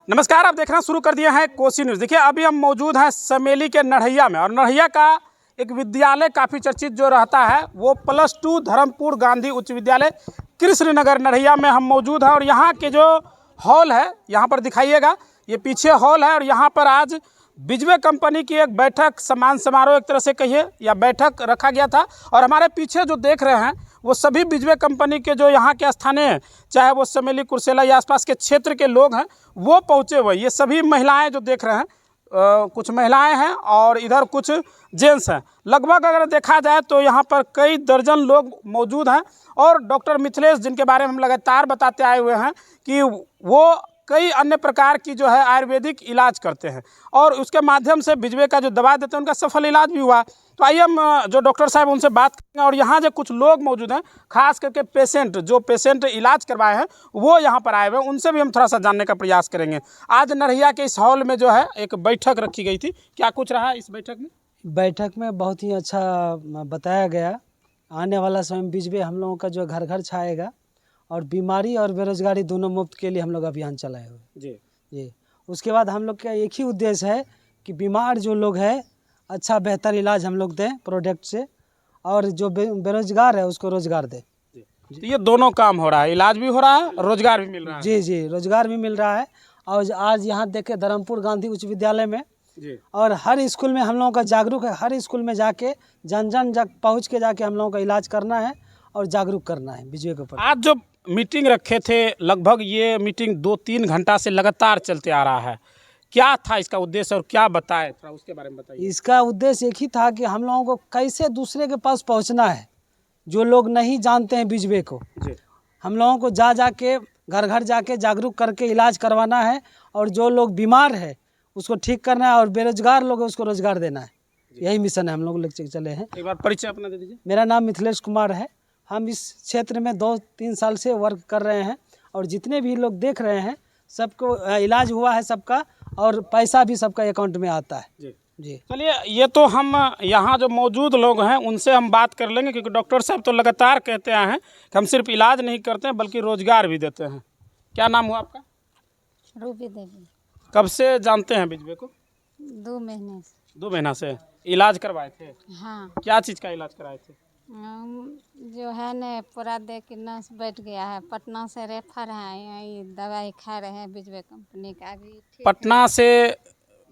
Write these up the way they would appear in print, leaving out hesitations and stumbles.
नमस्कार, आप देखना शुरू कर दिए हैं कोसी न्यूज़। देखिए, अभी हम मौजूद हैं समेली के नरहिया में, और नरहिया का एक विद्यालय काफ़ी चर्चित जो रहता है वो +2 धर्मपुर गांधी उच्च विद्यालय कृष्णनगर नरहिया में हम मौजूद हैं। और यहाँ के जो हॉल है, यहाँ पर दिखाइएगा, ये पीछे हॉल है। और यहाँ पर आज बिजवे कंपनी की एक बैठक, सम्मान समारोह एक तरह से कहिए, या बैठक रखा गया था। और हमारे पीछे जो देख रहे हैं वो सभी बिजवे कंपनी के जो यहाँ के स्थानीय, चाहे वो समेली कुर्सेला या आसपास के क्षेत्र के लोग हैं, वो पहुँचे हुए। ये सभी महिलाएं जो देख रहे हैं, कुछ महिलाएं हैं और इधर कुछ जेंट्स हैं। लगभग अगर देखा जाए तो यहाँ पर कई दर्जन लोग मौजूद हैं। और डॉक्टर मिथिलेश, जिनके बारे में हम लगातार बताते आए हुए हैं कि वो कई अन्य प्रकार की जो है आयुर्वेदिक इलाज करते हैं, और उसके माध्यम से बिजवे का जो दवा देते हैं उनका सफल इलाज भी हुआ। तो आइए हम जो डॉक्टर साहब उनसे बात करेंगे। और यहाँ जो कुछ लोग मौजूद हैं, खास करके पेशेंट इलाज करवाए हैं, वो यहाँ पर आए हुए हैं, उनसे भी हम थोड़ा सा जानने का प्रयास करेंगे। आज नरहिया के इस हॉल में जो है एक बैठक रखी गई थी, क्या कुछ रहा इस बैठक में? बैठक में बहुत ही अच्छा बताया गया। आने वाला समय में बिजवे हम लोगों का जो घर घर छाएगा, और बीमारी और बेरोजगारी दोनों मुक्त के लिए हम लोग अभियान चलाए हुए जी। उसके बाद हम लोग का एक ही उद्देश्य है कि बीमार जो लोग हैं अच्छा बेहतर इलाज हम लोग दें प्रोडक्ट से, और जो बेरोजगार है उसको रोजगार दें। तो ये दोनों काम हो रहा है, इलाज भी हो रहा है, रोजगार भी मिल रहा है। जी, रोजगार भी मिल रहा है। और आज यहाँ देखे धर्मपुर गांधी उच्च विद्यालय में जी, और हर स्कूल में हम लोगों का जागरूक है। हर स्कूल में जाके जन पहुँच के जाके हम लोगों का इलाज करना है और जागरूक करना है बिजवे के ऊपर। आज जो मीटिंग रखे थे, लगभग ये मीटिंग 2-3 घंटा से लगातार चलते आ रहा है, क्या था इसका उद्देश्य और क्या बताए, थोड़ा उसके बारे में बताइए। इसका उद्देश्य एक ही था कि हम लोगों को कैसे दूसरे के पास पहुंचना है। जो लोग नहीं जानते हैं बिजवे को, जी, हम लोगों को जाके घर घर जाके जागरूक करके इलाज करवाना है। और जो लोग बीमार है उसको ठीक करना है, और बेरोजगार लोग है उसको रोजगार देना है। यही मिशन है हम लोग लेके चले हैं। एक बार परिचय अपना दे दीजिए। मेरा नाम मिथिलेश कुमार है। हम इस क्षेत्र में 2-3 साल से वर्क कर रहे हैं, और जितने भी लोग देख रहे हैं सबको इलाज हुआ है सबका, और पैसा भी सबका अकाउंट में आता है जी। चलिए, ये तो हम यहाँ जो मौजूद लोग हैं उनसे हम बात कर लेंगे, क्योंकि डॉक्टर साहब तो लगातार कहते आए हैं कि हम सिर्फ इलाज नहीं करते हैं बल्कि रोजगार भी देते हैं। क्या नाम हुआ आपका? रूबी देवी। कब से जानते हैं बिजवे को? 2 महीने से। 2 महीना से इलाज करवाए थे? हाँ। क्या चीज़ का इलाज कराए थे? जो है न पूरा देख के नस बैठ गया है। पटना से रेफर है, यही दवाई खा रहे हैं बिजवे कंपनी का। अभी ठीक पटना से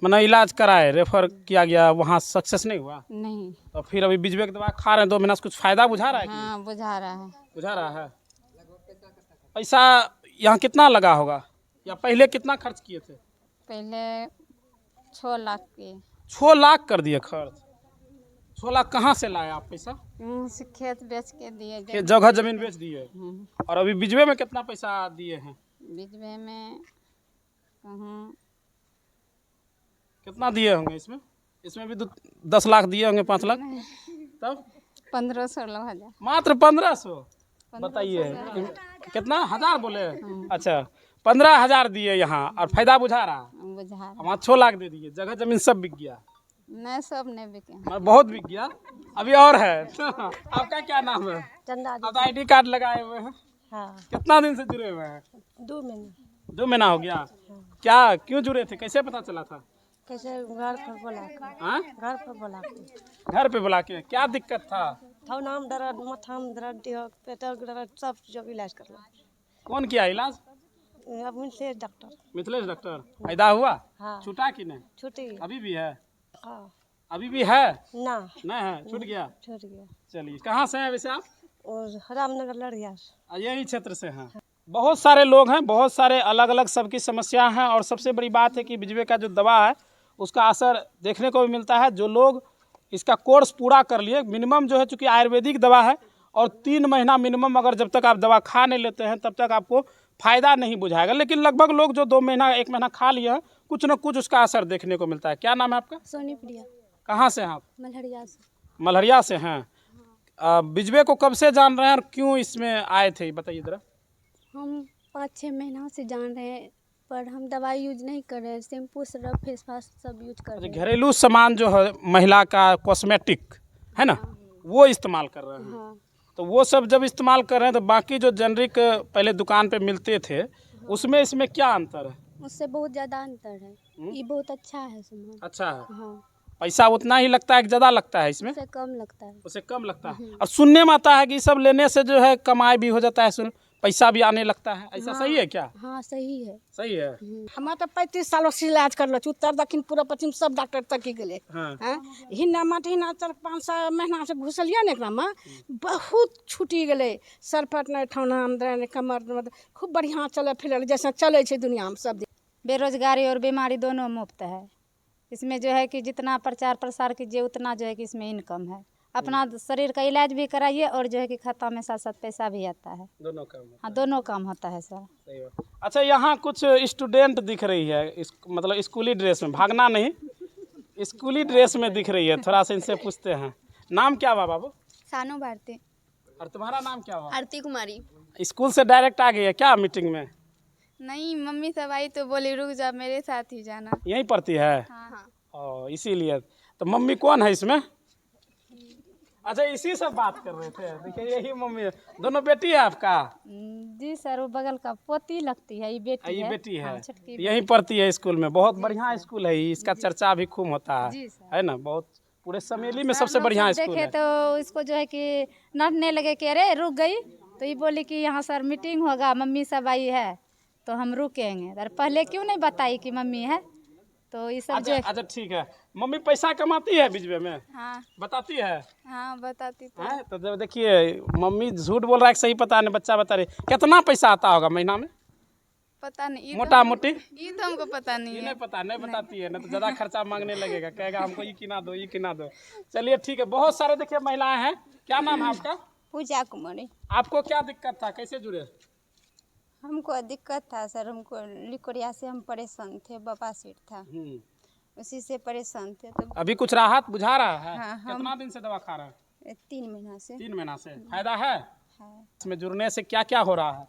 मैंने इलाज कराए, रेफर किया गया, वहाँ सक्सेस नहीं हुआ? नहीं। तो फिर अभी बिजवे की दवा खा रहे हैं 2 महीना से, कुछ फ़ायदा बुझा रहा है? हाँ, बुझा रहा है। बुझा रहा है। पैसा यहाँ कितना लगा होगा, या पहले कितना खर्च किए थे? पहले 6 लाख के। 6 लाख कर दिए खर्च? 6 लाख कहाँ से लाए आप पैसा? से खेत बेच के दिए। कि जगह जमीन बेच दिए? और अभी बिजवे में कितना पैसा दिए हैं? बिजवे में कहूँ कितना दिए होंगे इसमें? इसमें भी 10 लाख दिए होंगे, 5 लाख, तब 15-16 हज़ार। मात्र 1500? बताइए, कितना हज़ार बोले? अच्छा, 15,000 दिए यहाँ, और फायदा बुझा रहा? बुझा रहा। वहाँ 6 लाख दे दिए, जगह जमीन सब बिक गया? नहीं, सब नहीं बिके। मतलब बहुत बिक गया। अभी और है। आपका क्या नाम है? चंदा। आप तो ID कार्ड लगाए हुए हैं, हाँ, कितना दिन से जुड़े हुए हैं? 2 महीने। 2 महीना हो गया। क्या, क्यों जुड़े थे, कैसे पता चला था? कैसे घर पर बोला के? हाँ? घर पर बोला के। घर पे बुला के? क्या दिक्कत था? थौनाम दर्द, मथाम दर्द, पेटर दर्द, सब जो इलाज करना। कौन किया इलाज? अब मिथिलेश डॉक्टर। मिथिलेश डॉक्टर। फायदा हुआ? हाँ। छूटा कि नहीं? छुट्टी। अभी भी है? हाँ। अभी भी है? ना, नहीं है, छूट गया। छूट गया। चलिए, कहाँ से हैं वैसे आप? और रामनगर लड़िया से। यही क्षेत्र से हैं। बहुत सारे लोग हैं, बहुत सारे अलग अलग सबकी समस्या हैं, और सबसे बड़ी बात है कि बिजवे का जो दवा है उसका असर देखने को भी मिलता है। जो लोग इसका कोर्स पूरा कर लिए, मिनिमम जो है, चूँकि आयुर्वेदिक दवा है, और 3 महीना मिनिमम अगर जब तक आप दवा खा नहीं लेते हैं तब तक आपको फ़ायदा नहीं बुझाएगा। लेकिन लगभग लोग जो 2 महीना 1 महीना खा लिए हैं, कुछ न कुछ उसका असर देखने को मिलता है। क्या नाम है आपका? सोनी प्रिया। कहाँ से हैं आप? मलहरिया से। मलहरिया से हैं। बिजवे को कब से जान रहे हैं और क्यों इसमें आए थे, बताइए ज़रा। हम 5-6 महीना से जान रहे हैं, पर हम दवाई यूज नहीं कर रहे हैं। शैम्पू, सरफ, फेस वाश सब यूज कर रहे हैं। घरेलू सामान जो है महिला का, कॉस्मेटिक है ना, वो इस्तेमाल कर रहे हैं। हाँ। तो वो सब जब इस्तेमाल कर रहे हैं तो बाकी जो जेनरिक पहले दुकान पे मिलते थे उसमें इसमें क्या अंतर है? उससे बहुत ज़्यादा अंतर है। ये बहुत अच्छा है सामान। अच्छा है। हाँ, पैसा उतना ही लगता है कि ज़्यादा लगता है इसमें? उससे कम लगता है। उससे कम लगता है। और सुनने में आता है कि सब लेने से जो है कमाई भी हो जाता है, सुन पैसा भी आने लगता है, ऐसा सही है क्या? हाँ सही है। सही है। हमारा तो 35 सालों से इलाज कर लो, उत्तर दक्षिण पूर्व पश्चिम सब डॉक्टर तक ही गए। हाँ। हिन्ना महीना तक 5 महीना से घुसलिए ने एकरा में बहुत छूटी गए। सर फटने ठौना अंदर कमर मतलब खूब बढ़िया चले फिर जैसे चले छे दुनिया में सब। बेरोजगारी और बीमारी दोनों मुफ्त है। इसमें जो है कि जितना प्रचार प्रसार कीजिए उतना जो है कि इसमें इनकम है। अपना शरीर का इलाज भी कराइए और जो है कि खाता में साथ साथ पैसा भी आता है। दोनों काम है। हाँ, दोनों काम होता है सर। सही बात। अच्छा, यहाँ कुछ स्टूडेंट दिख रही है, मतलब स्कूली ड्रेस में, भागना नहीं, स्कूली ड्रेस में दिख रही है, थोड़ा सा इनसे पूछते हैं। नाम क्या हुआ बाबू? सानू भारती। और तुम्हारा नाम क्या हुआ? आरती कुमारी। स्कूल से डायरेक्ट आ गई है क्या मीटिंग में? नहीं, मम्मी सब आई तो बोली रुक जा, मेरे साथ ही जाना। यहीं पढ़ती है? हाँ। ओ, इसीलिए। तो मम्मी कौन है इसमें? अच्छा, इसी से बात कर रहे थे। देखिए, यही मम्मी है। दोनों बेटी है आपका? जी सर, वो बगल का पोती लगती है, ये बेटी ये है। बेटी है। हाँ, छोटकी यहीं पढ़ती है स्कूल में। बहुत बढ़िया स्कूल है, इसका चर्चा भी खूब होता जी है। सर। है ना? बहुत पूरे समेली में सर सबसे लोग बढ़िया सब स्कूल देखे है। तो इसको जो है कि नटने लगे कि अरे रुक गई, तो ये बोली कि यहाँ सर मीटिंग होगा, मम्मी सब आई है तो हम रुकेंगे। अरे पहले क्यों नहीं बताई कि मम्मी है? तो ये सब जो अच्छा अच्छा, ठीक है। मम्मी पैसा कमाती है बीच में? हाँ बताती है? हाँ बताती तो। हैं? तो जब देखिए, मम्मी झूठ बोल रहा है कि सही पता नहीं, बच्चा बता रही कितना पैसा आता होगा महीना में? पता नहीं, मोटा मोटी? ये तो हमको पता नहीं ये है। नहीं पता, नहीं बताती है ना, तो ज़्यादा खर्चा मांगने लगेगा, कहेगा हमको ये किना दो, ये किना दो। चलिए ठीक है। बहुत सारे देखिए महिलाएं हैं। क्या नाम है आपका? पूजा कुमारी। आपको क्या दिक्कत था, कैसे जुड़े? हमको दिक्कत था सर, हमको लिकोरिया से हम परेशान थे, बपा सीट था, उसी से परेशान थे। तो अभी कुछ राहत बुझा रहा है? हाँ, कितना दिन से दवा खा रहे हैं? 3 महीना से 3 महीना से। फायदा है? है। इसमें जुड़ने से क्या क्या हो रहा है?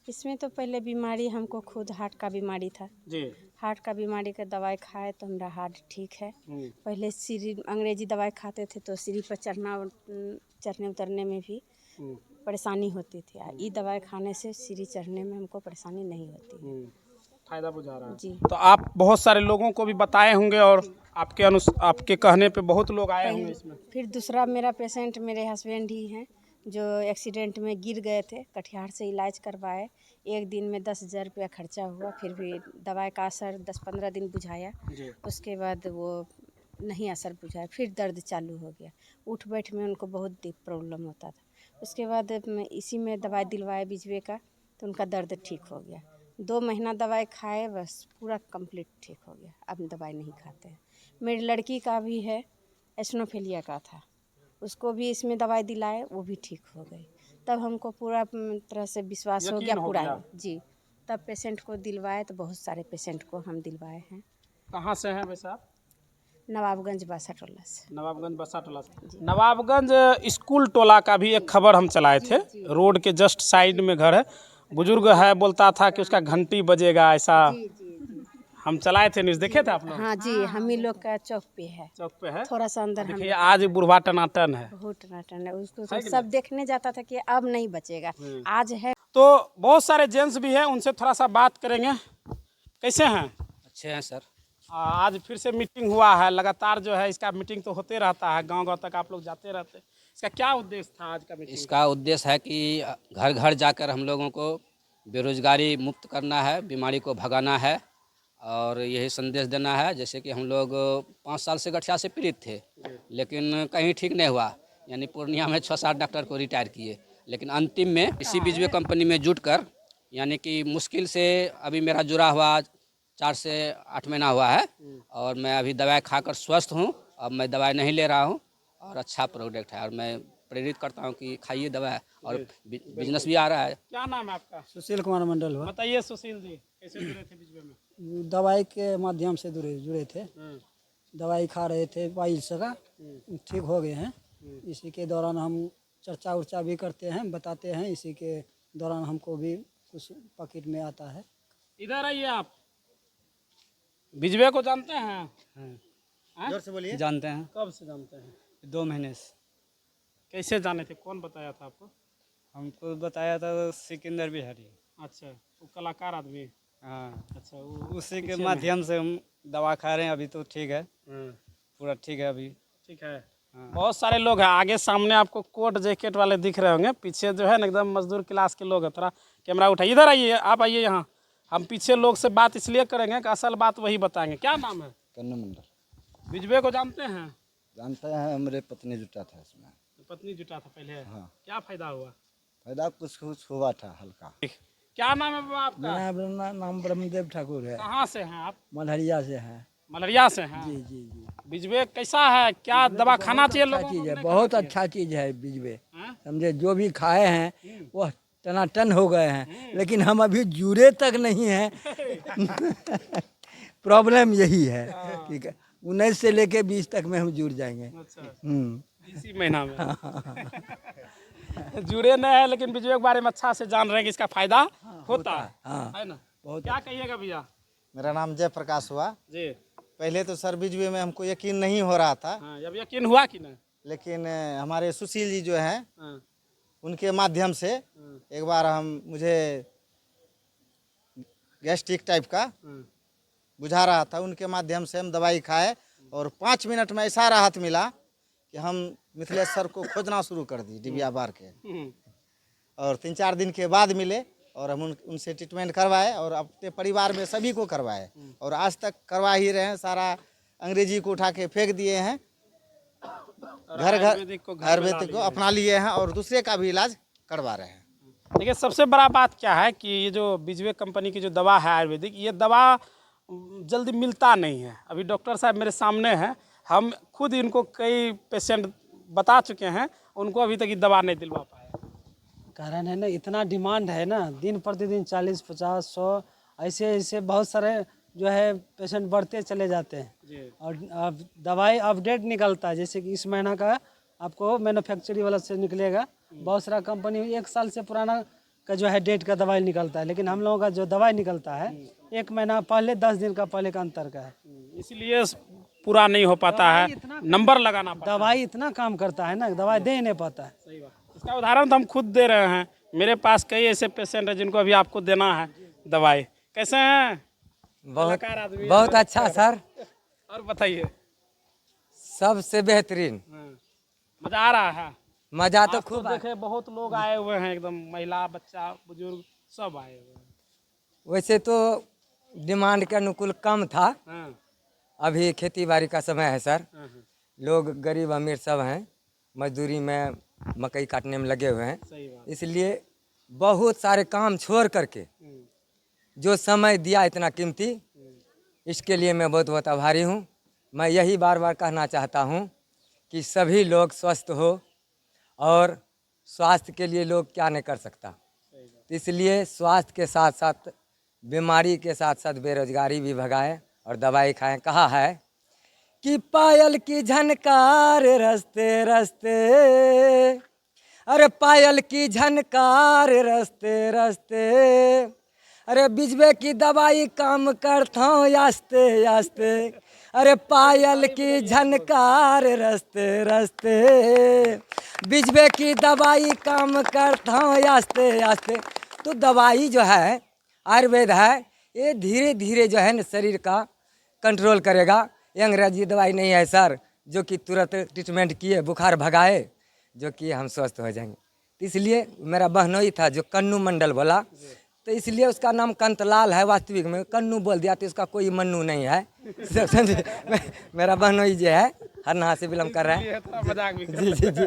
इसमें तो पहले बीमारी हमको खुद हार्ट का बीमारी था। जी। हार्ट का बीमारी का दवाई खाए तो हमारा हार्ट ठीक है। हम्म। पहले सीढ़ी अंग्रेजी दवाई खाते थे तो सीढ़ी पर चढ़ने उतरने में भी परेशानी होती थी। ये दवाई खाने से सीढ़ी चढ़ने में हमको परेशानी नहीं होती। फायदा बुझा रहा है जी। तो आप बहुत सारे लोगों को भी बताए होंगे और आपके कहने पे बहुत लोग आए होंगे इसमें। फिर दूसरा मेरा पेशेंट मेरे हस्बैंड ही हैं जो एक्सीडेंट में गिर गए थे, कटिहार से इलाज करवाए। एक दिन में 10,000 रुपया खर्चा हुआ, फिर भी दवाई का असर 10-15 दिन बुझाया। उसके बाद वो नहीं असर बुझाया, फिर दर्द चालू हो गया। उठ बैठ में उनको बहुत प्रॉब्लम होता था। उसके बाद इसी में दवाई दिलवाए बीजवे का, तो उनका दर्द ठीक हो गया। 2 महीना दवाई खाए, बस पूरा कंप्लीट ठीक हो गया। अब दवाई नहीं खाते हैं। मेरी लड़की का भी है, एस्नोफेलिया का था, उसको भी इसमें दवाई दिलाए, वो भी ठीक हो गई। तब हमको पूरा तरह से विश्वास हो गया पूरा जी। तब पेशेंट को दिलवाए, तो बहुत सारे पेशेंट को हम दिलवाए हैं। कहाँ से हैं वैसे आप? नवाबगंज बासा टोला से। नवाबगंज बसा टोला से। नवाबगंज स्कूल टोला का भी एक खबर हम चलाए थे। रोड के जस्ट साइड में घर है। बुजुर्ग है, बोलता था कि उसका घंटी बजेगा, ऐसा हम चलाए थे न्यूज़, देखे थे आप लोग? हाँ जी, हम ही लोग का चौक पे है, चौक पे है। थोड़ा सा अंदर। हम देखिए आज बुढ़वा टनाटन है। बहुत टनाटन है, उसको सब देखने जाता था कि अब नहीं बचेगा, आज है। तो बहुत सारे जेंट्स भी हैं, उनसे थोड़ा सा बात करेंगे। कैसे हैं? अच्छे हैं सर। आज फिर से मीटिंग हुआ है, लगातार जो है इसका मीटिंग तो होते रहता है, गांव-गांव तक आप लोग जाते रहते हैं। इसका क्या उद्देश्य था आज का मीटिंग? इसका उद्देश्य है कि घर घर जाकर हम लोगों को बेरोजगारी मुक्त करना है, बीमारी को भगाना है और यही संदेश देना है। जैसे कि हम लोग 5 साल से गठिया से पीड़ित थे, लेकिन कहीं ठीक नहीं हुआ, यानी पूर्णिया में 6-7 डॉक्टर को रिटायर किए, लेकिन अंतिम में इसी बीजवे कंपनी में जुटकर, यानी कि मुश्किल से अभी मेरा जुड़ा हुआ 4 से 8 महीना हुआ है और मैं अभी दवाई खाकर स्वस्थ हूँ। अब मैं दवाई नहीं ले रहा हूँ और अच्छा प्रोडक्ट है और मैं प्रेरित करता हूँ कि खाइए दवाई, और बिजनेस भी आ रहा है। क्या नाम है आपका? सुशील कुमार मंडल हुआ। बताइए सुशील जी, कैसे जुड़े थे बीच में? दवाई के माध्यम से जुड़े थे। दवाई खा रहे थे, पाइल्स का ठीक हो गए हैं। इसी के दौरान हम चर्चा उर्चा भी करते हैं, बताते हैं। इसी के दौरान हमको भी कुछ पॉकेट में आता है। इधर आइए आप। बिजवे को जानते हैं? जोर से बोलिए। जानते हैं, कब से जानते हैं? 2 महीने से। कैसे जाने थे, कौन बताया था आपको? हमको बताया था सिकंदर बिहारी। अच्छा, वो कलाकार आदमी। हाँ अच्छा उसी के माध्यम से हम दवा खा रहे हैं। अभी तो ठीक है, हाँ, पूरा ठीक है अभी। ठीक है। बहुत सारे लोग हैं आगे सामने आपको कोट जैकेट वाले दिख रहे होंगे, पीछे जो है ना एकदम मजदूर क्लास के लोग हैं। थोड़ा कैमरा उठाइए, इधर आइए, आप आइए यहाँ। हम पीछे लोग से बात इसलिए करेंगे कि असल बात वही बताएंगे। क्या नाम है? कन्नू मंडल। बिजबे को जानते हैं? जानते हैं, हमारे पत्नी जुटा था इसमें। पत्नी जुटा था पहले। हाँ। क्या फायदा हुआ? फायदा कुछ कुछ हुआ था हल्का। क्या नाम है बाबा आपका? मेरा नाम ब्रह्मदेव ठाकुर है, कहाँ से हैं आप? मलहरिया से है। मलरिया से हैं? जी जी जी। बिजबे कैसा है? क्या दवा खाना चाहिए लोगों चीज़ को? है, नहीं बहुत खाना अच्छा चीज़ है बिजबे। हाँ? समझे, जो भी खाए हैं वह टनाटन हो गए हैं, लेकिन हम अभी जुड़े तक नहीं हैं। प्रॉब्लम यही है, ठीक है। 19 से लेके 20 तक में हम जुड़ जाएंगे। अच्छा, इसी महीना में। जुड़े नहीं है लेकिन बिजबे के बारे में अच्छा से जान रहे हैं कि इसका फायदा होता है ना? बहुत क्या कहिएगा भैया? मेरा नाम जयप्रकाश हुआ। जी। पहले तो सर बिजबे में हमको यकीन नहीं हो रहा था, हाँ, अब यकीन हुआ कि नहीं? लेकिन हमारे सुशील जी जो हैं हाँ, उनके माध्यम से एक बार मुझे गैस्ट्रिक टाइप का हाँ। बुझा रहा था, उनके माध्यम से हम दवाई खाए और 5 मिनट में ऐसा राहत मिला कि हम मिथिलेश सर को खोजना शुरू कर दी डिबिया बार के। और 3-4 दिन के बाद मिले और हम उनसे ट्रीटमेंट करवाए और अपने परिवार में सभी को करवाए और आज तक करवा ही रहे हैं। सारा अंग्रेजी को उठा के फेंक दिए हैं, घर घर आयुर्वेदिक को आयुर्वेदिक को अपना लिए हैं और दूसरे का भी इलाज करवा रहे हैं। देखिए सबसे बड़ा बात क्या है कि ये जो बिजवे कंपनी की जो दवा है आयुर्वेदिक, ये दवा जल्दी मिलता नहीं है। अभी डॉक्टर साहब मेरे सामने हैं, हम खुद इनको कई पेशेंट बता चुके हैं, उनको अभी तक ये दवा नहीं दिलवा पाए। कारण है ना, इतना डिमांड है ना, दिन प्रतिदिन 40, 50, 100 ऐसे ऐसे बहुत सारे जो है पेशेंट बढ़ते चले जाते हैं। जी। और अब दवाई अपडेट निकलता है, जैसे कि इस महीना का आपको मैन्युफैक्चरिंग वाला से निकलेगा। बहुत सारा कंपनी 1 साल से पुराना का जो है डेट का दवाई निकलता है, लेकिन हम लोगों का जो दवाई निकलता है 1 महीना पहले, 10 दिन का पहले का अंतर का है। इसलिए पूरा नहीं हो पाता है, नंबर लगाना पड़ता है। दवाई इतना काम करता है ना, दवाई दे ही नहीं पाता है। सही बात। इसका उदाहरण तो हम खुद दे रहे हैं। मेरे पास कई ऐसे पेशेंट हैं जिनको अभी आपको देना है दवाई। कैसे हैं? बहुत कलाकार आदमी हैं। बहुत अच्छा सर, और बताइए। सबसे बेहतरीन। हाँ। मजा आ रहा है? मजा तो आज खूब देखे बहुत लोग आए हुए हैं, एकदम महिला, बच्चा, बुजुर्ग सब आए हुए हैं। वैसे तो डिमांड के अनुकूल कम था। हाँ, अभी खेती बाड़ी का समय है सर, हाँ, हाँ, लोग गरीब अमीर सब हैं, मजदूरी में मकई काटने में लगे हुए हैं। सही बात। इसलिए बहुत सारे काम छोड़ करके जो समय दिया इतना कीमती, इसके लिए मैं बहुत बहुत आभारी हूँ। मैं यही बार बार कहना चाहता हूँ कि सभी लोग स्वस्थ हो, और स्वास्थ्य के लिए लोग क्या नहीं कर सकता। इसलिए स्वास्थ्य के साथ साथ बीमारी के साथ साथ बेरोजगारी भी भगाएं और दवाई खाएं। कहा है कि पायल की झनकार रस्ते रस्ते, अरे पायल की झनकार रस्ते रस्ते, अरे बिजबे की दवाई काम करता हूँ आस्ते आस्ते, अरे पायल की झनकार रस्ते रस्ते, बिजबे की दवाई काम करता हूँ आस्ते आस्ते। तो दवाई जो है आयुर्वेद है, ये धीरे धीरे जो है ना शरीर का कंट्रोल करेगा। ये अंग्रेजी दवाई नहीं है सर जो कि तुरंत ट्रीटमेंट किए बुखार भगाए जो कि हम स्वस्थ हो जाएंगे। तो इसलिए मेरा बहनोई था जो कन्नू मंडल बोला, तो इसलिए उसका नाम कंतलाल है। वास्तविक में कन्नू बोल दिया तो इसका कोई मन्नू नहीं है। समझे? मेरा बहनोई जो है हरना से बिलोंग कर रहा है। मजाक भी जी जी जी,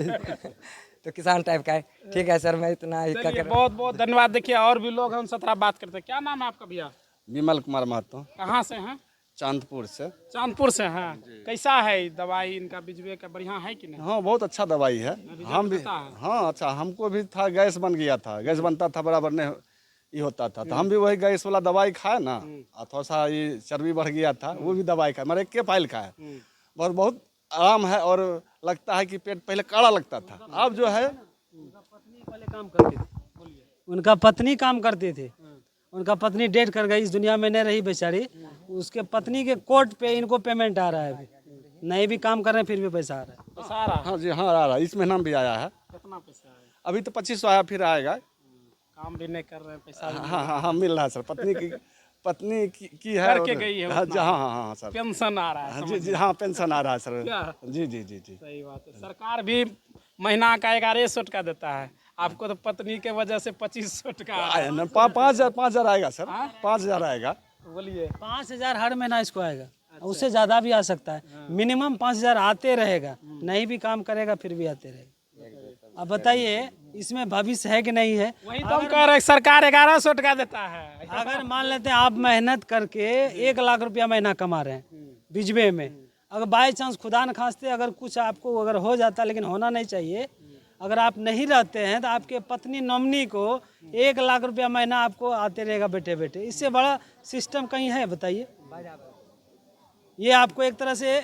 तो किसान टाइप का है। ठीक है सर, मैं इतना ही चलिए, कर। बहुत बहुत धन्यवाद। देखिए और भी लोग हैं, उनसे थोड़ा बात करते हैं। क्या नाम है आपका भैया? विमल कुमार महतो, कहाँ से हैं? चांदपुर से। चांदपुर से हैं। कैसा है दवाई इनका बिजबे का, बढ़िया है कि नहीं? हाँ बहुत अच्छा दवाई है। हम भी, पता है? हाँ अच्छा, हमको भी था, गैस बन गया था, गैस बनता था बराबर नहीं ये होता था, तो हम भी वही गैस वाला दवाई खाए ना, और थोड़ा सा ये चर्बी बढ़ गया था, वो भी दवाई खाए, मेरे 1 फाइल खाए। बहुत बहुत आराम है और लगता है कि पेट पहले काढ़ा लगता था, अब जो है उनका पत्नी काम करती थी, उनका पत्नी डेट कर गई, इस दुनिया में नहीं रही बेचारी। उसके पत्नी के कोर्ट पे इनको पेमेंट आ रहा है। अभी नहीं भी काम कर रहे हैं फिर भी पैसा आ रहा है। पैसा आ रहा है? हाँ जी हाँ आ रहा है, इस महीना में भी आया है। कितना पैसा है? अभी तो 2500 आया, फिर आएगा। काम भी नहीं कर रहे हैं, पैसा भी हाँ हाँ हाँ मिल रहा है सर, पत्नी की पत्नी की है करके गई है हाँ उतना। हाँ सर। पेंशन आ रहा है हाँ, समझ जी हाँ पेंशन आ रहा है सर। क्या? जी जी जी जी। सही बात है। सरकार भी महीना का 1100 का देता है, आपको तो पत्नी के वजह से 2500 का आ रहा है। आया ना 5,000 आएगा सर। 5,000 आएगा। बोलिए 5,000 हर महीना इसको आएगा। उससे ज़्यादा भी आ सकता है। मिनिमम 5,000 आते रहेगा, नहीं भी काम करेगा फिर भी आते रहेगा। अब बताइए इसमें भविष्य है कि नहीं है? वही तो हम कह रहे हैं, सरकार 1100 का देता है। अगर मान लेते हैं आप मेहनत करके 1 लाख रुपया महीना कमा रहे हैं बिजबे में, अगर बाई चांस खुदा न खास्ते अगर कुछ आपको अगर हो जाता, लेकिन होना नहीं चाहिए, अगर आप नहीं रहते हैं तो आपके पत्नी नॉमिनी को 1 लाख रुपया महीना आपको आते रहेगा बेटे बेटे। इससे बड़ा सिस्टम कहीं है बताइए? ये आपको एक तरह से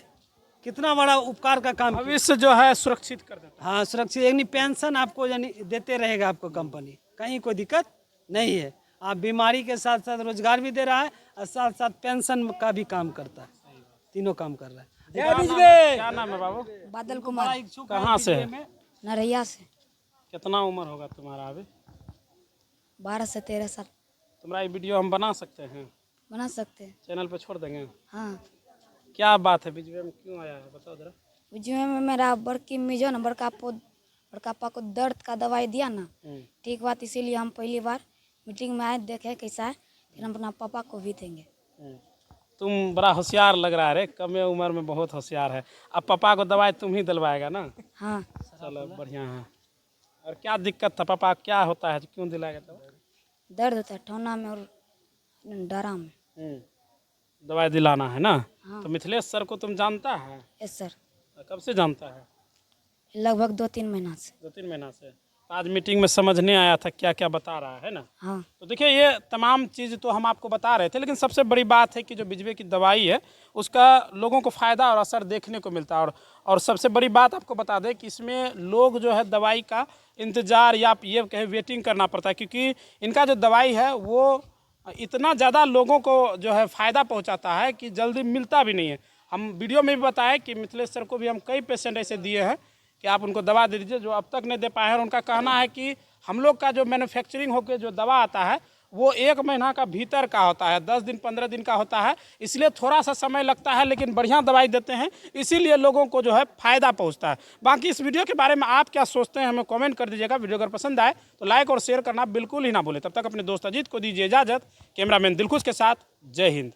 कितना बड़ा उपकार का काम किया। भविष्य जो है सुरक्षित कर देता हाँ सुरक्षित, यानी पेंशन आपको यानी देते रहेगा आपको कंपनी, कहीं कोई दिक्कत नहीं है। आप बीमारी के साथ साथ रोजगार भी दे रहा है और साथ साथ पेंशन का भी काम करता है, तीनों काम कर रहा है। है। क्या नाम है बाबू? बादल कुमार, कहाँ से है? नरैया से। कितना उम्र होगा तुम्हारा अभी? 12 से 13 साल। तुम्हारा ये वीडियो हम बना सकते हैं, बना सकते हैं। चैनल पे छोड़ देंगे? हाँ, क्या बात है, बीच में क्यों आया है बताओ जरा। में मेरा बड़की में जो ना बड़का पापा को दर्द का दवाई दिया ना, ठीक बात, इसीलिए हम पहली बार मीटिंग में आए, देखे कैसा है, फिर हम अपना पापा को भी देंगे। तुम बड़ा होशियार लग रहा है रे, कम उम्र में बहुत होशियार है। अब पापा को दवाई तुम ही दिलवाएगा ना? हाँ, चलो बढ़िया है। और क्या दिक्कत था पापा, क्या होता है, क्यों दिलाएगा दवाई? दर्द होता है ठोना में और डरा में। दवाई दिलाना है ना? हाँ। तो मिथिलेश सर को तुम जानता है? यस सर, कब से जानता है? लगभग 2-3 महीना से। 2-3 महीना से। आज मीटिंग में समझने आया था क्या क्या बता रहा है ना? हाँ, तो देखिए ये तमाम चीज़ तो हम आपको बता रहे थे, लेकिन सबसे बड़ी बात है कि जो बिजबे की दवाई है उसका लोगों को फ़ायदा और असर देखने को मिलता है। और सबसे बड़ी बात आपको बता दें कि इसमें लोग जो है दवाई का इंतज़ार या ये कहे वेटिंग करना पड़ता है, क्योंकि इनका जो दवाई है वो इतना ज़्यादा लोगों को जो है फ़ायदा पहुँचाता है कि जल्दी मिलता भी नहीं है। हम वीडियो में भी बताएं कि मिथिलेश सर को भी हम कई पेशेंट ऐसे दिए हैं कि आप उनको दवा दे दीजिए जो अब तक नहीं दे पाए हैं। और उनका कहना है कि हम लोग का जो मैन्युफैक्चरिंग होकर जो दवा आता है वो 1 महीना का भीतर का होता है, 10 दिन 15 दिन का होता है, इसलिए थोड़ा सा समय लगता है, लेकिन बढ़िया दवाई देते हैं, इसीलिए लोगों को जो है फ़ायदा पहुंचता है। बाकी इस वीडियो के बारे में आप क्या सोचते हैं हमें कमेंट कर दीजिएगा। वीडियो अगर पसंद आए तो लाइक और शेयर करना बिल्कुल ही ना भूलें। तब तक अपने दोस्त अजीत को दीजिए इजाज़त। कैमरामैन दिलखुश के साथ, जय हिंद।